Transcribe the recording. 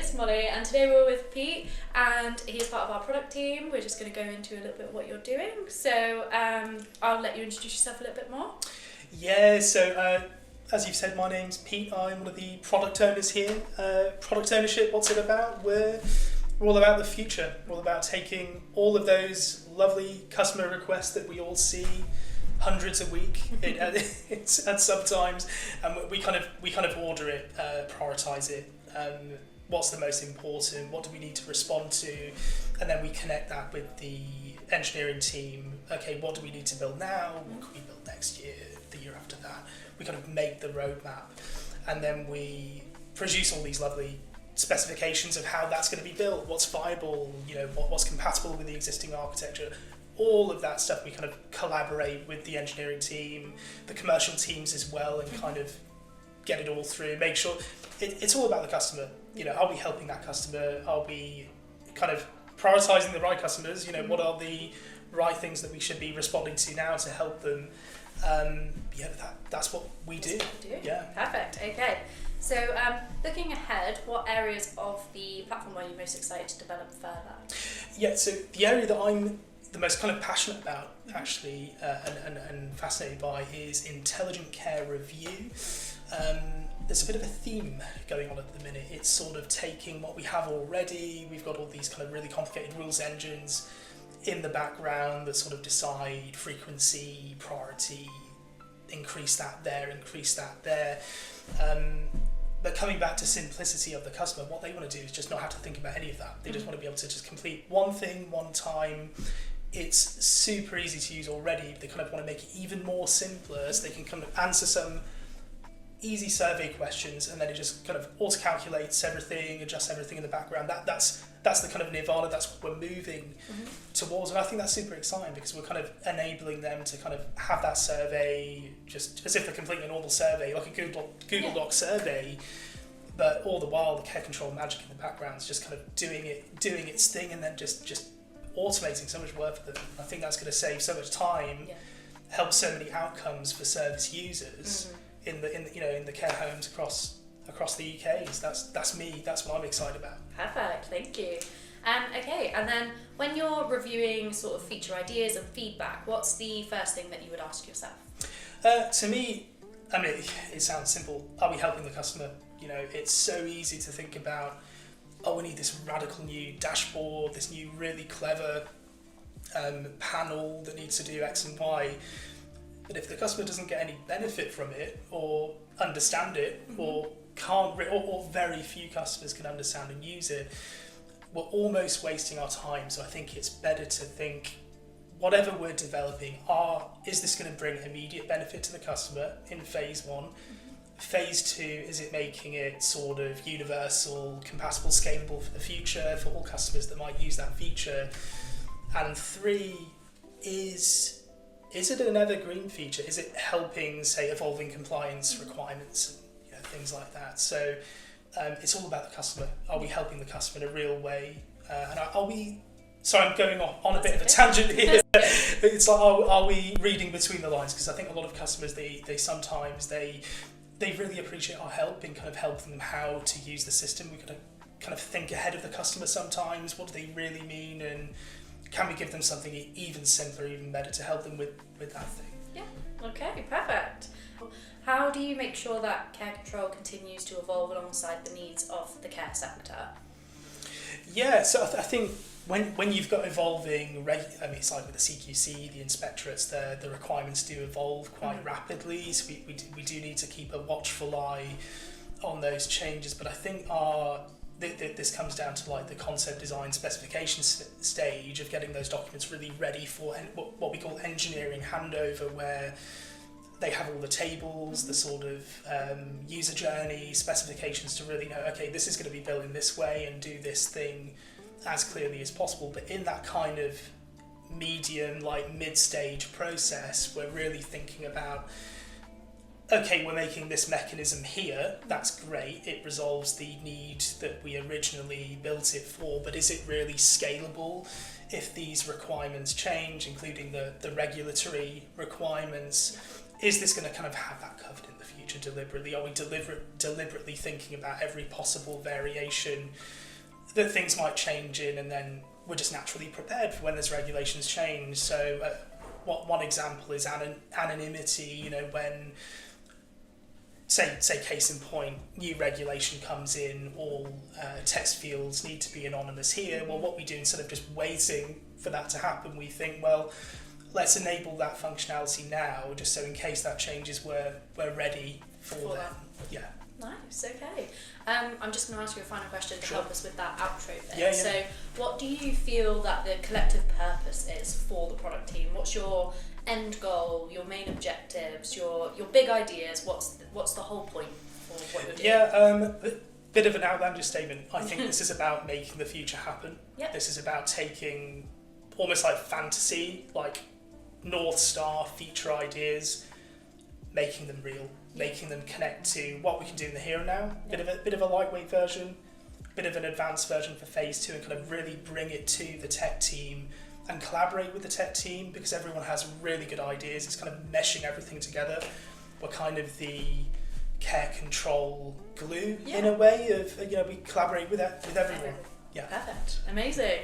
it's Molly, and today we're with Pete, and he's part of our product team. We're just going to go into a little bit of what you're doing. So I'll let you introduce yourself a little bit more. Yeah, so as you've said, my name's Pete. I'm one of the product owners here. Product ownership, what's it about? We're all about the future. We're all about taking all of those lovely customer requests that we all see hundreds a week and sometimes, and we kind of order it, prioritize it. What's the most important? What do we need to respond to? And then we connect that with the engineering team. Okay, what do we need to build now? What can we build next year, the year after that? We kind of make the roadmap, and then we produce all these lovely specifications of how that's going to be built, what's viable, what's compatible with the existing architecture. All of that stuff we kind of collaborate with the engineering team, the commercial teams as well, and kind of get it all through, make sure it's all about the customer. Are we helping that customer? Are we kind of prioritizing the right customers? What are the right things that we should be responding to now to help them? That's what we do. Yeah. Perfect. Okay. So looking ahead, what areas of the platform are you most excited to develop further? Yeah, so the area that I'm the most kind of passionate about, actually, and fascinated by, is intelligent care review. There's a bit of a theme going on at the minute. It's sort of taking what we have already. We've got all these kind of really complicated rules engines in the background that sort of decide frequency, priority, increase that there. But coming back to simplicity of the customer, what they want to do is just not have to think about any of that. They just want to be able to just complete one thing, one time. It's super easy to use already. They kind of want to make it even more simpler, so they can kind of answer some easy survey questions, and then it just kind of auto-calculates everything, adjusts everything in the background. That's the kind of nirvana. That's what we're moving towards, and I think that's super exciting because we're kind of enabling them to kind of have that survey just as if they're completing a normal survey, like a Google Doc survey, but all the while the care control magic in the background is just kind of doing its thing, and then just automating so much work for them. I think that's going to save so much time, help so many outcomes for service users in the care homes across the UK. That's me. That's what I'm excited about. Perfect. Thank you. Okay, and then when you're reviewing sort of feature ideas and feedback, what's the first thing that you would ask yourself? To me, I mean, it sounds simple. Are we helping the customer? It's so easy to think about, we need this radical new dashboard, this new really clever panel that needs to do X and Y. But if the customer doesn't get any benefit from it, or understand it, or very few customers can understand and use it, we're almost wasting our time. So I think it's better to think, whatever we're developing, is this going to bring immediate benefit to the customer in phase one? Phase two, is it making it sort of universal, compatible, scalable for the future for all customers that might use that feature? And three, is it an evergreen feature? Is it helping, say, evolving compliance requirements and things like that? So it's all about the customer. Are we helping the customer in a real way? And are we... Sorry, I'm going on a bit of a tangent here. It's like, are we reading between the lines? Because I think a lot of customers, they sometimes really appreciate our help in kind of helping them how to use the system. We kind of think ahead of the customer sometimes. What do they really mean? And can we give them something even simpler, even better to help them with that thing? Yeah, okay, perfect. How do you make sure that care control continues to evolve alongside the needs of the care sector? Yeah, so I think when you've got evolving, it's like with the CQC, the inspectorates, the requirements do evolve quite rapidly, so we do need to keep a watchful eye on those changes. But I think this comes down to like the concept design specification stage of getting those documents really ready for what we call engineering handover, where they have all the tables, the sort of user journey specifications to really know, okay, this is going to be built in this way and do this thing as clearly as possible. But in that kind of medium, like mid-stage process, we're really thinking about, okay, we're making this mechanism here, that's great, it resolves the need that we originally built it for, but is it really scalable if these requirements change, including the regulatory requirements? is this going to kind of have that covered in the future deliberately? Are we deliberately thinking about every possible variation that things might change in, and then we're just naturally prepared for when there's regulations change? So one example is anonymity. You know, when say case in point, new regulation comes in, all text fields need to be anonymous here. Well, what we do, instead of just waiting for that to happen, we think, well, let's enable that functionality now, just so in case that changes, we're ready for that. Yeah. Nice, okay. I'm just going to ask you a final question to help us with that outro bit. Yeah. So what do you feel that the collective purpose is for the product team? What's your end goal, your main objectives, your big ideas? What's the whole point for what you're doing? Yeah, bit of an outlandish statement. I think this is about making the future happen. Yep. This is about taking almost like fantasy, like North Star feature ideas, making them real, making them connect to what we can do in the here and now. Bit of a lightweight version, bit of an advanced version for phase 2, and kind of really bring it to the tech team and collaborate with the tech team, because everyone has really good ideas. It's kind of meshing everything together. We're kind of the care control glue in a way of, we collaborate with everyone. Yeah. Perfect. Amazing.